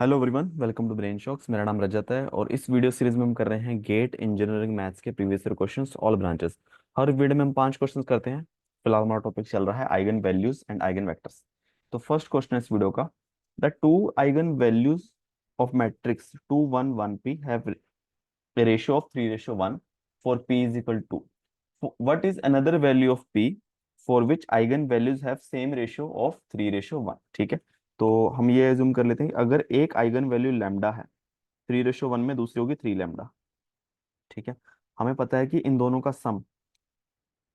Hello everyone, welcome to brain shocks. मेरा नाम रजत है और इस वीडियो सीरीज में हम कर रहे हैं गेट इंजीनियरिंग मैथ्स के previous year questions all branches. हर वीडियो में हम 5 क्वेश्चंस करते हैं। फिलहाल हमारा टॉपिक चल रहा है eigen values and eigen vectors. तो फर्स्ट क्वेश्चन है इस वीडियो का, the two eigen values of matrix 2 1 1 p have a ratio of 3:1 for p is equal to what is another value of p for which eigen values have same ratio of 3:1। ठीक है, तो हम ये assume कर लेते हैं कि अगर एक आइगन वैल्यू लैम्डा है 3:1 में, दूसरी होगी 3 लैम्डा। ठीक है, हमें पता है कि इन दोनों का sum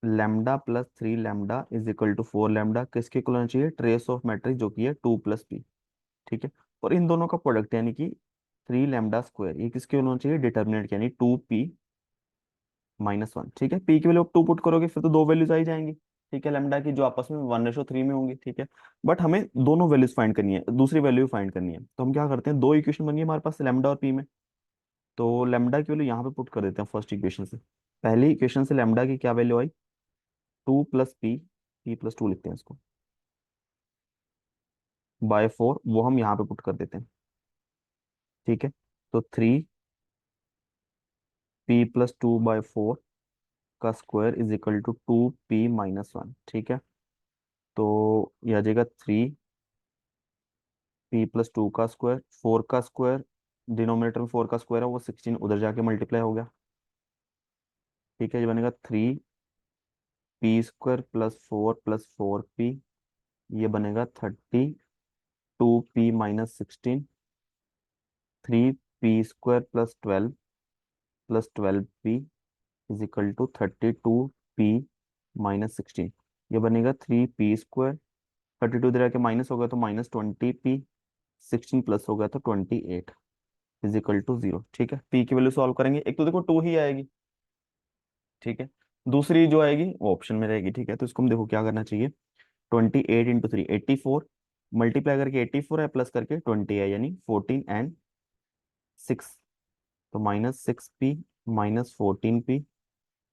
lambda plus 3 lambda is equal to 4 lambda किसके इक्वल होना चाहिए, ट्रेस ऑफ मैट्रिक्स जो कि है 2 + p। ठीक है, और इन दोनों का प्रोडक्ट यानी कि 3 लैम्डा स्क्वायर ये किसके होना चाहिए, डिटर्मिनेंट यानी 2p-1। ठीक है, पी की वैल्यू 2 पुट करोगे फिर तो दो वैल्यूज आ ही जाएंगी। ठीक है, लेमडा की जो आपस में 1:3 में होंगी। ठीक है, बट हमें दोनों वैल्यूज फाइंड करनी है, दूसरी वैल्यू फाइंड करनी है, तो हम क्या करते हैं, दो इक्वेशन बनी है हमारे पास लेमडा और पी में। तो लेमडा की वैल्यू यहाँ पे पुट कर देते हैं फर्स्ट इक्वेशन से। पहली इक्वेशन से लेमडा की क्या वैल्यू आई, 2 + p+2 लिखते हैं इसको, बाय 4 वो हम यहाँ पे पुट कर देते हैं। ठीक है, तो 3p+2/4 का square is equal to 2p-1। ठीक है, तो यह आ जाएगा 3p+2 का स्क्वायर, 4 का स्क्वायर, डिनोमिनेटर में 4 का स्क्वायर है वो 16 उधर जाके मल्टीप्लाई हो गया। ठीक है, ये बनेगा 3p² + 4 + 4p, ये बनेगा 32p-16। 3p² + 12 + 12p is equal to 32p-16। ये बनेगा 3p², 32 इधर आके माइनस हो गया तो -20p, 16 प्लस हो गया तो 28 इज इक्वल टू 0। ठीक है, पी की वैल्यू सॉल्व करेंगे, एक तो देखो 2 ही आएगी। ठीक है, दूसरी जो आएगी वो ऑप्शन में रहेगी। ठीक है, तो इसको हम देखो क्या करना चाहिए, 28 × 3 84, मल्टीप्लाई करके 84 है प्लस करके 20 है यानी 14 and 6, तो -6p -14p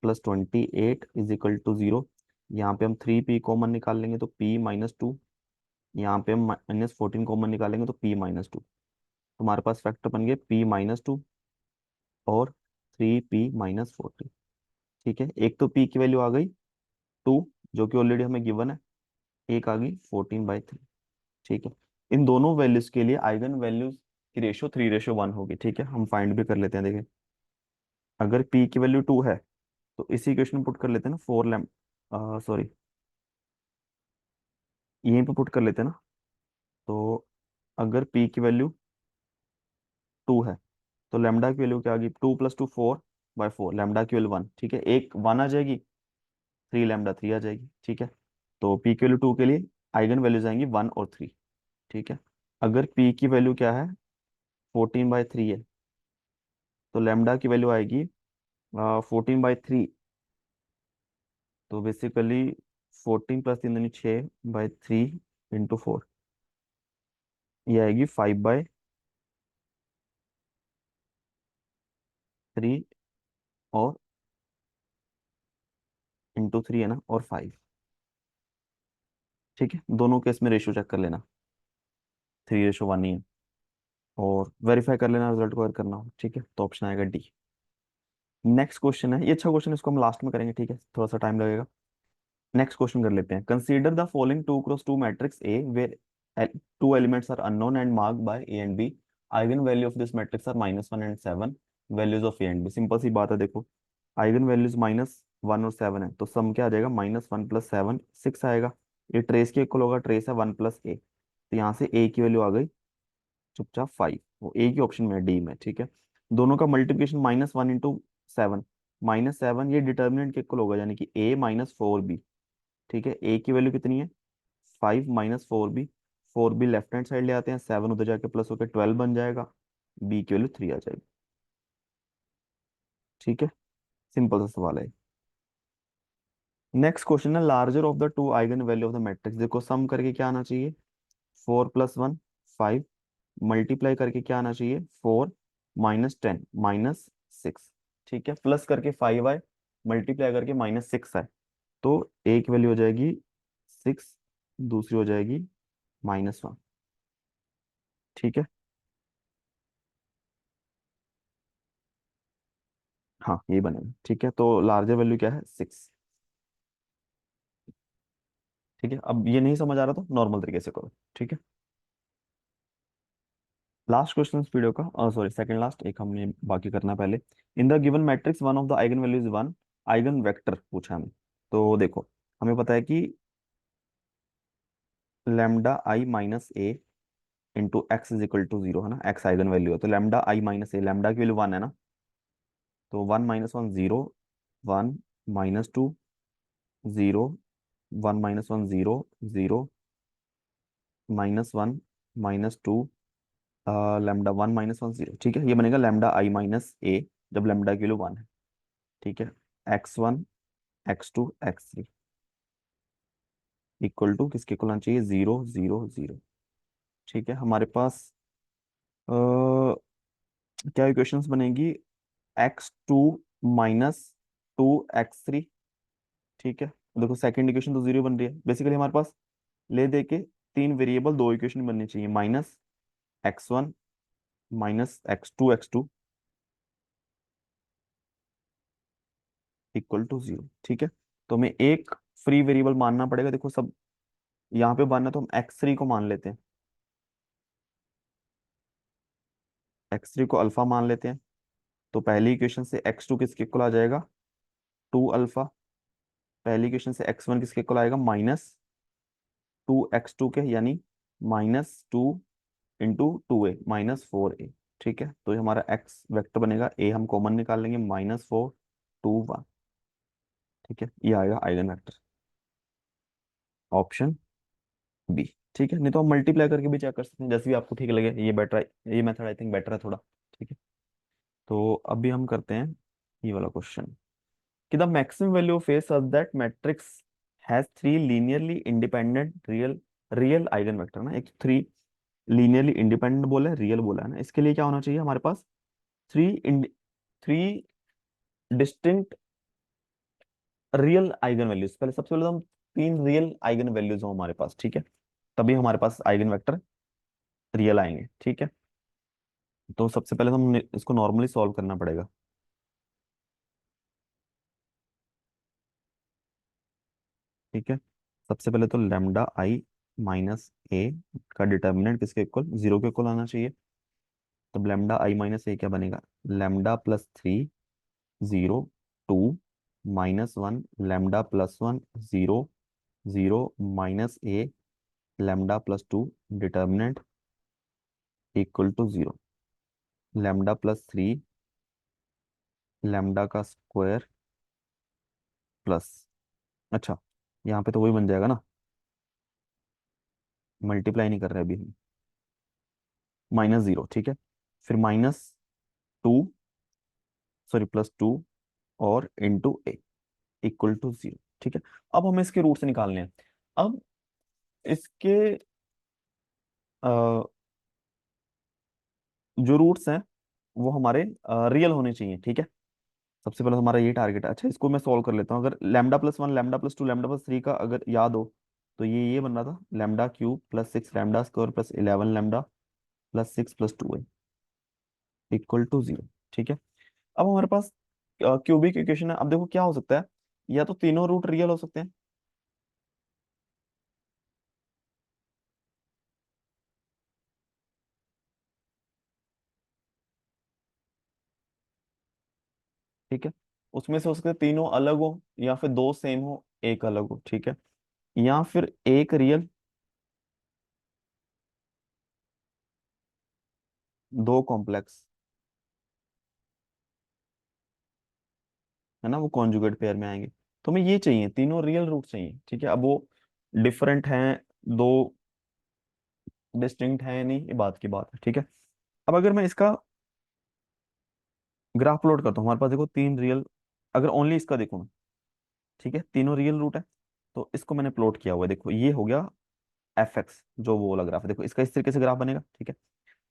+28 is equal to 0। यहाँ पे हम 3p कॉमन निकाल लेंगे तो p-2, यहाँ पे हम -14 कॉमन निकालेंगे तो p-2। तुम्हारे पास फैक्टर बन गए p-2 और 3p-14। ठीक है, एक तो p की वैल्यू आ गई 2 जो कि ऑलरेडी हमें गिवन है, एक आ गई 14/3। ठीक है, इन दोनों वैल्यूज के लिए आइगन वैल्यूज की रेशियो 3:1 होगी। ठीक है, हम फाइंड भी कर लेते हैं, देखें अगर p की वैल्यू 2 है तो इसी इक्वेशन में पुट कर लेते हैं ना, 4 लैम सॉरी यहीं पे पुट कर लेते हैं ना। तो अगर p की वैल्यू 2 है तो लेमडा की वैल्यू क्या आ गई, 2 + 2 4/4, लेमडा की वैल्यू 1। ठीक है, एक 1 आ जाएगी, 3 लैम्डा 3 आ जाएगी। ठीक है, तो पी की वैल्यू 2 के लिए आइगन वैल्यूज आएंगी 1 और 3। ठीक है, अगर पी की वैल्यू क्या है, 14/3 है, तो लेमडा की वैल्यू आएगी 14/3। तो बेसिकली 14 + 3 = 6/3 × 4, ये आएगी 5/3 और × 3 है ना, और 5। ठीक है, दोनों केस में रेशियो चेक कर लेना, 3:1 ही है, और वेरीफाई कर लेना रिजल्ट को अगर करना हो। ठीक है, तो ऑप्शन आएगा डी। नेक्स्ट क्वेश्चन है, ये अच्छा क्वेश्चन, इसको हम लास्ट में करेंगे। ठीक है, थोड़ा सा टाइम लगेगा। नेक्स्ट क्वेश्चन कर लेते हैं, consider the following 2 × 2 matrix A where two elements are unknown and marked by A and B. Eigen value of this matrix are -1 and 7, values of A and B. Simple सी बात है, देखो eigen values -1 और 7 है तो सम क्या आ जाएगा, -1 + 7 6 आएगा। ये ट्रेस के इक्वल होगा, ट्रेस है 1 + a, तो यहाँ से a की वैल्यू आ गई चुपचाप 5, वो ए की ऑप्शन में है, डी में। ठीक है, दोनों का मल्टीप्लिकेशन -1 × 7, -7 ये डिटर्मिनेंट के इक्वल होगा यानी कि a-4b। ठीक है, ए की वैल्यू कितनी है, 5 - 4b, 4b left hand side ले आते हैं, 7 उधर जाके प्लस होकर 12 बन जाएगा, बी की वैल्यू 3 आ जाएगी। ठीक है, सिंपल सा सवाल है। नेक्स्ट क्वेश्चन है, larger of the two eigen value of the matrix. देखो सम करके क्या आना चाहिए, 4 + 1 5, मल्टीप्लाई करके क्या आना चाहिए, 4 - 10 -6। ठीक है, प्लस करके 5 आए, मल्टीप्लाई करके -6 आए, तो एक वैल्यू हो जाएगी 6, दूसरी हो जाएगी -1। ठीक है, हाँ ये बनेगा, ठीक है। तो लार्जर वैल्यू क्या है, 6। ठीक है, अब ये नहीं समझ आ रहा तो नॉर्मल तरीके से करो, ठीक है। लास्ट क्वेश्चन इस वीडियो का, सॉरी सेकंड लास्ट, एक हमने बाकी करना है पहले। In the given matrix one of the eigen values one, eigen vector पूछा हमें। तो देखो, हमें पता है कि lambda I minus A into X is equal to zero है ना, एक्स आइगन वैल्यू है। तो lambda I minus A, lambda की वैल्यू वन है ना, तो one minus one zero, one minus two zero, one minus one zero, zero minus one minus two, lambda one minus one zero, ठीक है। ये बनेगा लैम्डा आई माइनस ए जब lambda की वैल्यू वन है, ठीक है। X one, X two, X three equal to किसके इक्वल आना चाहिए, जीरो जीरो जीरो, ठीक है। हमारे पास क्या इक्वेशंस बनेगी, X two minus two X three, ठीक है। देखो सेकंड इक्वेशन तो जीरो बन रही है, बेसिकली हमारे पास ले दे के तीन वेरिएबल दो इक्वेशन बननी चाहिए, minus X one minus X two equal to zero, ठीक है। तो हमें एक फ्री वेरिएबल मानना पड़ेगा, देखो सब यहाँ पे मानना, तो हम एक्स थ्री को मान लेते हैं, एक्स थ्री को अल्फा मान लेते हैं। तो पहली इक्वेशन से एक्स टू किसके इक्वल आ जाएगा, टू अल्फा। पहली इक्वेशन से एक्स वन किसके इक्वल आएगा, माइनस टू एक्स टू के, यानी माइनस टू इंटू टू ए माइनस फोर ए, ठीक है। तो ये हमारा एक्स वेक्टर बनेगा, ए हम कॉमन निकाल लेंगे, माइनस फोर टू वन, ठीक है। ये आएगा आइगन वेक्टर, ऑप्शन बी, ठीक है। नहीं तो हम मल्टीप्लाई करके भी चेक कर सकते हैं, जैसे भी आपको ठीक लगे, ये बेटर है, ये मेथड आई थिंक बेटर है थोड़ा, ठीक है। तो अभी हम करते हैं ये वाला क्वेश्चन, कि the maximum value of A such that matrix has three linearly independent real, real eigen vector ना, एक थ्री लीनियरली इंडिपेंडेंट बोला है, रियल बोला है ना, इसके लिए क्या होना चाहिए हमारे पास, three three distinct real eigen values. पहले सबसे पहले तो हम तीन रियल आइगन वैल्यूज हो हमारे पास, ठीक है, तभी हमारे पास आइगन वेक्टर रियल आएंगे, ठीक है। तो सबसे पहले तो हम इसको नॉर्मली सॉल्व करना पड़ेगा, ठीक है। सबसे पहले तो लेमडा आई माइनस ए का डिटर्मिनेंट किसके इक्वल, जीरो के इक्वल आना चाहिए। तब लेमडा आई माइनस ए क्या बनेगा, lambda plus three zero two minus one, lambda plus one zero zero minus A, lambda plus two determinant equal to zero, lambda plus three lambda का square plus, अच्छा यहाँ पे तो वही बन जाएगा ना, मल्टीप्लाई नहीं कर रहे अभी हम, माइनस जीरो, ठीक है। फिर minus two, sorry plus two और into a equal to zero, ठीक है। अब हमें इसके रूट से निकालने हैं। अब इसके अ, जो रूट्स हैं वो हमारे रियल होने चाहिए, ठीक है। सबसे पहले तो हमारा ये टारगेट है। अच्छा इसको मैं सॉल्व कर लेता हूँ, अगर lambda plus one lambda plus two lambda plus three का अगर याद हो, तो ये बन रहा था lambda cube plus six lambda square plus eleven lambda plus six plus two equal to zero, ठीक है। अब हमारे पास क्यूबिक इक्वेशन है। अब देखो क्या हो सकता है, या तो तीनों रूट रियल हो सकते हैं, ठीक है। उसमें से हो सकते हैं तीनों अलग हो, या फिर दो सेम हो एक अलग हो, ठीक है। या फिर एक रियल, दो कॉम्प्लेक्स, है ना, वो कॉन्जुगेट पेयर में आएंगे। तो हमें ये चाहिए, तीनों रियल रूट चाहिए, ठीक है। अब वो डिफरेंट हैं, दो डिस्टिंक्ट हैं नहीं, ये बात की बात है, ठीक है। अब अगर मैं इसका ग्राफ प्लॉट करता हूँ, हमारे पास देखो तीन रियल, अगर ओनली इसका देखो मैं, ठीक है, तीनों रियल रूट है, तो इसको मैंने प्लॉट किया हुआ है, देखो ये हो गया एफ एक्स, जो वो वाला ग्राफ है, देखो इसका इस तरीके से ग्राफ बनेगा, ठीक है।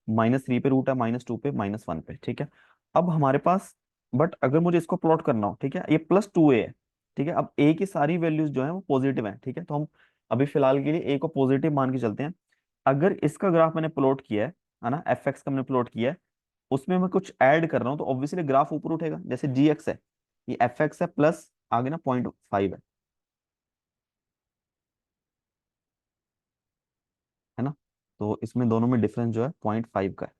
माइनस थ्री पे रूट है, माइनस टू पे, माइनस वन पे, ठीक है। अब हमारे पास, बट अगर मुझे इसको प्लॉट करना हो, ठीक है, ये प्लस टू ए है, ठीक है। अब ए की सारी वैल्यूज जो है वो पॉजिटिव है, ठीक है। तो हम अभी फिलहाल के लिए ए को पॉजिटिव मान के चलते हैं। अगर इसका ग्राफ मैंने प्लॉट किया है ना, एफ एक्स का मैंने प्लॉट किया है, उसमें मैं कुछ ऐड कर रहा हूँ तो ऑब्वियसली ग्राफ ऊपर उठेगा। जैसे जी एक्स है, ये एफ एक्स है, प्लस आगे ना 0.5 है ना। तो इसमें दोनों में डिफरेंस जो है 0.5 का है।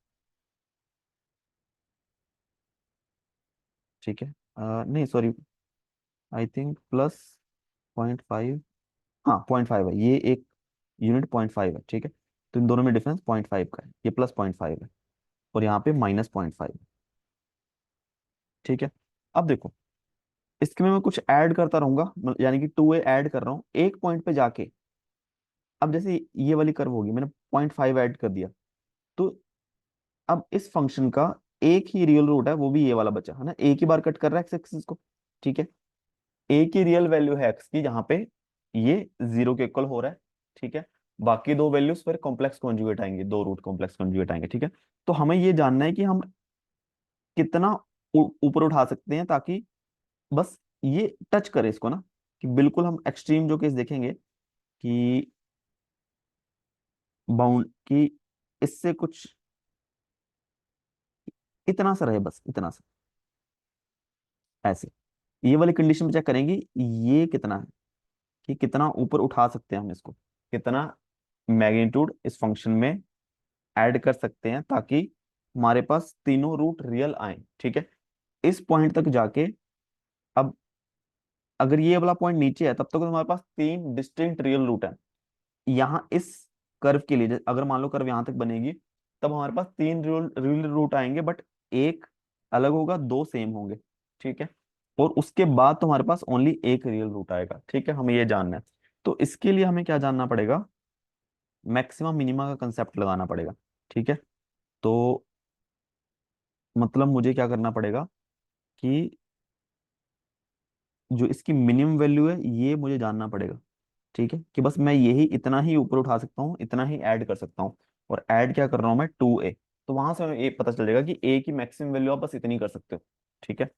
ठीक है, नहीं सॉरी, आई थिंक प्लस 0.5, हाँ 0.5 है, ये एक यूनिट 0.5 है। ठीक है, तो इन दोनों में डिफरेंस 0.5 का है, ये प्लस 0.5 है और यहाँ पे माइनस 0.5। ठीक है, अब देखो इसके में मैं कुछ ऐड करता रहूंगा, यानी कि 2a ऐड कर रहा हूँ एक पॉइंट पे जाके। अब जैसे ये वाली कर्व होगी, मैंने 0.5 ऐड कर दिया, तो अब इस फंक्शन का एक ही रियल रूट है, वो भी ये वाला बचा है ना, एक ही बार कट कर रहा है एक्स एक्सिस को। ठीक है, एक ही रियल वैल्यू है एक्स की जहां पे ये 0 के इक्वल हो रहा है। ठीक है, बाकी दो वैल्यूज फिर कॉम्प्लेक्स कॉन्जुगेट आएंगे, दो रूट कॉम्प्लेक्स कॉन्जुगेट आएंगे। ठीक है, तो हमें ये जानना है कि हम कितना ऊपर उठा सकते हैं ताकि बस ये टच करे इसको ना, कि बिल्कुल हम एक्सट्रीम जो केस देखेंगे कि बाउंड की इससे कुछ इतना सा रहे, बस इतना सा, ऐसे ये वाली कंडीशन में चेक करेंगे ये कितना है, कि कितना ऊपर उठा सकते हैं हम इसको, कितना मैग्नीट्यूड इस फंक्शन में ऐड कर सकते हैं ताकि हमारे पास तीनों रूट रियल आए। ठीक है, इस पॉइंट तक जाके, अब अगर ये वाला पॉइंट नीचे है तब तक तो हमारे पास तीन डिस्टिंक्ट रियल रूट है। यहाँ इस कर्व के लिए अगर मान लो कर्व यहाँ तक बनेगी, तब हमारे पास तीन रियल रियल रूट आएंगे, बट एक अलग होगा, दो सेम होंगे। ठीक है, और उसके बाद तो हमारे पास ओनली एक रियल रूट आएगा। ठीक है, हमें ये जानना है। तो इसके लिए हमें क्या जानना पड़ेगा, मैक्सिमम मिनिमा का कंसेप्ट लगाना पड़ेगा। ठीक है, तो मतलब मुझे क्या करना पड़ेगा कि जो इसकी मिनिमम वैल्यू है ये मुझे जानना पड़ेगा। ठीक है, कि बस मैं यही इतना ही ऊपर उठा सकता हूँ, इतना ही ऐड कर सकता हूँ। और ऐड क्या कर रहा हूँ मैं, 2a, तो वहां से हमें ये पता चल जाएगा कि a की मैक्सिमम वैल्यू आप बस इतनी कर सकते हो। ठीक है,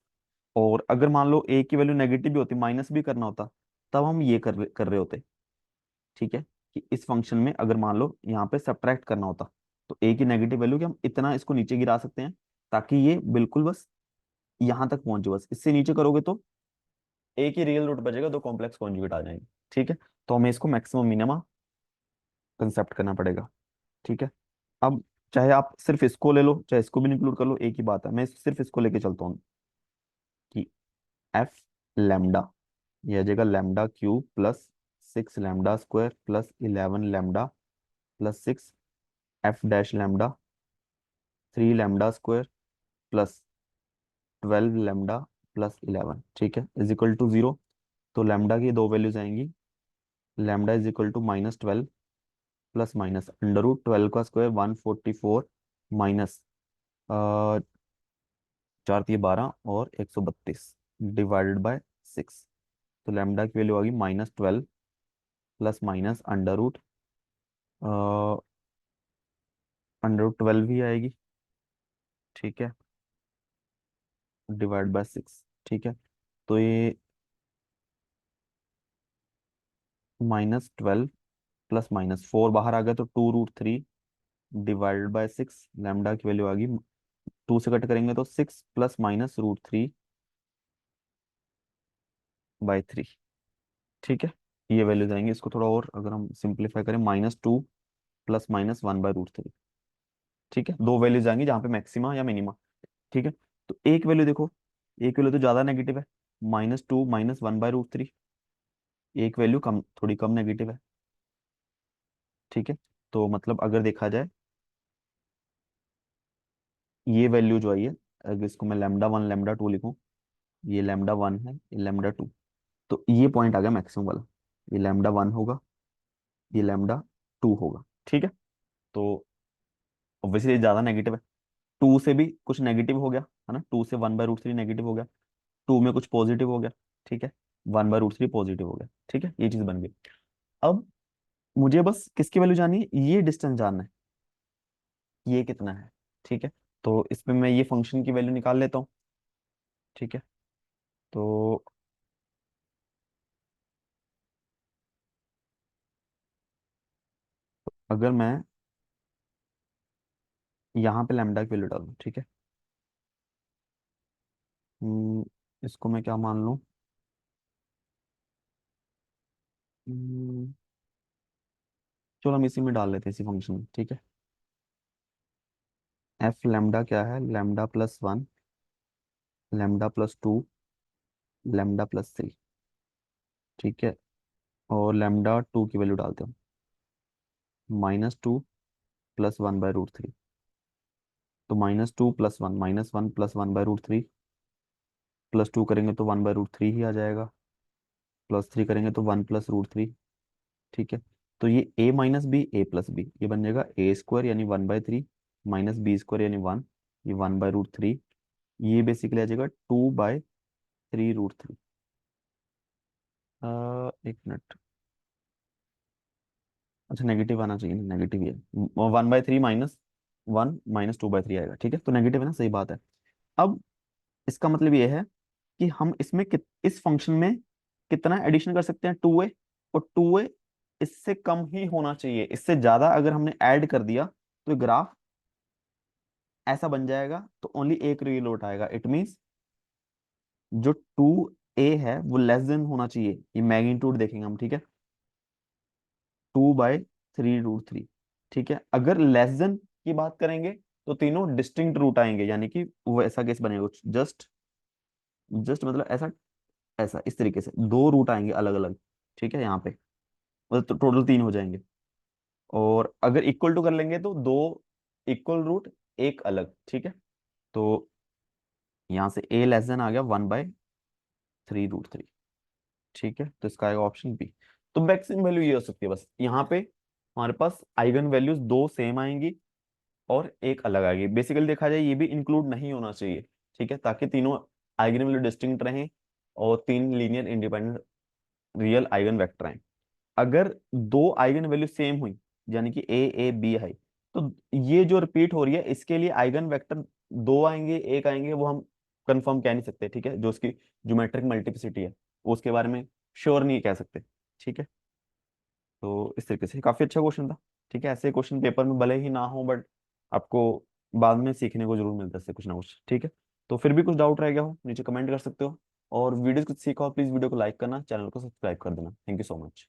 और अगर मान लो a की वैल्यू नेगेटिव भी होती, माइनस भी करना होता, तब हम ये कर रहे होते। ठीक है, कि इस फंक्शन में अगर मान लो यहाँ पे सब्ट्रैक्ट करना होता, तो a की नेगेटिव वैल्यू कि हम इतना इसको नीचे गिरा सकते हैं ताकि ये बिल्कुल बस यहाँ तक पहुंचे। बस इससे नीचे करोगे तो एक ही रियल रूट बचेगा, दो कॉम्प्लेक्स कॉन्जुगेट आ जाएंगे। ठीक है, तो हमें इसको मैक्सिमम मिनिमा कंसेप्ट करना पड़ेगा। ठीक है, अब चाहे आप सिर्फ इसको ले लो चाहे इसको भी इंक्लूड कर लो, एक ही बात है। मैं सिर्फ इसको लेके चलता हूँ कि एफ लैम्डा, ये आ जाएगा lambda cube plus 6 lambda square plus 11 lambda plus 6 f dash lambda 3 lambda square plus 12 lambda plus 11। ठीक है, इज इक्वल टू 0। तो लैम्डा की दो वैल्यूज आएंगी, lambda is equal to -12 plus minus under root 12 का square 144 minus 4×3 12 और 132 divided by 6। तो lambda की वैल्यू आ गई -12 प्लस माइनस अंडर रूट 12 ही आएगी। ठीक है, डिवाइड बाय 6। ठीक है, तो ये -12 प्लस -4 बाहर आ गया, तो 2√3 डिवाइडेड बाय 6। लैम्डा की वैल्यू आ गई, 2 से कट करेंगे तो 6 प्लस माइनस √3/3। ठीक है, ये वैल्यूज आएंगे। इसको थोड़ा और अगर हम सिंप्लीफाई करें, -2 प्लस माइनस 1/√3। ठीक है, दो वैल्यूज आएंगी जहाँ पे मैक्सिमा या मिनिमा। ठीक है, तो एक वैल्यू देखो, एक वैल्यू तो ज्यादा नेगेटिव है, -2 माइनस 1/√3। एक वैल्यू कम, थोड़ी कम नेगेटिव है। ठीक है, तो मतलब अगर देखा जाए ये वैल्यू जो आई है, अगर इसको मैं λ1 λ2 लिखूं, ये λ1 है, ये λ2, तो ये पॉइंट आ गया मैक्सिमम वाला। ये λ1 होगा, ये λ2 होगा। ठीक है, तो ऑब्वियसली ज्यादा नेगेटिव है, 2 से भी कुछ नेगेटिव हो गया है ना, 2 से 1/√3 नेगेटिव हो गया, 2 में कुछ पॉजिटिव हो गया। ठीक है, 1/√3 पॉजिटिव हो गया। ठीक है, ये चीज बन गई। अब मुझे बस किसकी वैल्यू जाननी है, ये डिस्टेंस जानना है, ये कितना है। ठीक है, तो इसमें मैं ये फंक्शन की वैल्यू निकाल लेता हूँ। ठीक है, तो अगर मैं यहाँ पे लैम्डा की वैल्यू डाल दूँ, ठीक है, इसको मैं क्या मान लूँ? हम्म, चलो हम इसी में डाल लेते हैं, इसी फंक्शन में, ठीक है। एफ लेमडा क्या है? Lambda plus one, lambda plus to, lambda plus three, ठीक है। और लेमडा टू की वैल्यू डालते हैं, -2 plus one by root three. तो -2 plus one, -1 plus one by root three, plus two करेंगे तो 1/√3 ही आ जाएगा, प्लस थ्री करेंगे तो 1 + √3, ठीक है। तो ये a - b a + b, ये बन जाएगा a² यानी 1/3, -b² यानी 1, ये 1/√3, ये बेसिकली आ जाएगा 2/3√3। एक मिनट, अच्छा नेगेटिव आना चाहिए, नेगेटिव ही है। 1/3 -1 -2/3 आएगा, ठीक है। तो नेगेटिव है ना, सही बात है। अब इसका मतलब ये है कि हम इसमें इस फंक्शन में कितना एडिशन कर सकते हैं? 2a, और 2a इससे कम ही होना चाहिए। इससे ज्यादा अगर हमने ऐड कर दिया तो ग्राफ ऐसा बन जाएगा, तो ओनली एक रो लौट आएगा। इट मींस जो 2a है वो लेस देन होना चाहिए, ये मैग्नीट्यूड देखेंगे हम, ठीक है, 2/3√3, ठीक है। अगर लेस देन की बात करेंगे तो तीनों डिस्टिंक्ट रूट आएंगे, यानी कि वो ऐसा केस बनेगा, जस्ट जस्ट मतलब ऐसा, ऐसा इस तरीके से दो रूट आएंगे अलग अलग, ठीक है, यहाँ पे मतलब तो टोटल तीन हो जाएंगे। और अगर इक्वल टू कर लेंगे तो दो इक्वल रूट, एक अलग, ठीक है। तो यहाँ से a लेस देन आ गया 1/3√3, ठीक है। तो इसका आएगा ऑप्शन बी। तो मैक्सिमम वैल्यू ये हो सकती है, बस यहाँ पे हमारे पास आइगन वैल्यूज दो सेम आएंगी और एक अलग आएगी। बेसिकली देखा जाए ये भी इंक्लूड नहीं होना चाहिए, ठीक है, ताकि तीनों आइगन वैल्यू डिस्टिंक्ट रहें और तीन linear independent real eigen vector आए। अगर दो आइगन वैल्यू सेम हुई, यानी कि a है, तो ये जो रिपीट हो रही है इसके लिए आइगन वेक्टर दो आएंगे एक आएंगे वो हम कंफर्म कह नहीं सकते, ठीक है। जो उसकी ज्योमेट्रिक मल्टीप्लिसिटी है वो उसके बारे में श्योर नहीं कह सकते, ठीक है। तो इस तरीके से काफी अच्छा क्वेश्चन था, ठीक है। ऐसे क्वेश्चन पेपर में भले ही ना हो, बट आपको बाद में सीखने को जरूर मिलता है इससे कुछ ना कुछ, ठीक है। तो फिर भी कुछ डाउट रह गया हो नीचे कमेंट कर सकते हो, और वीडियो कुछ सीखा हो प्लीज वीडियो को लाइक करना, चैनल को सब्सक्राइब कर देना। Thank you so much.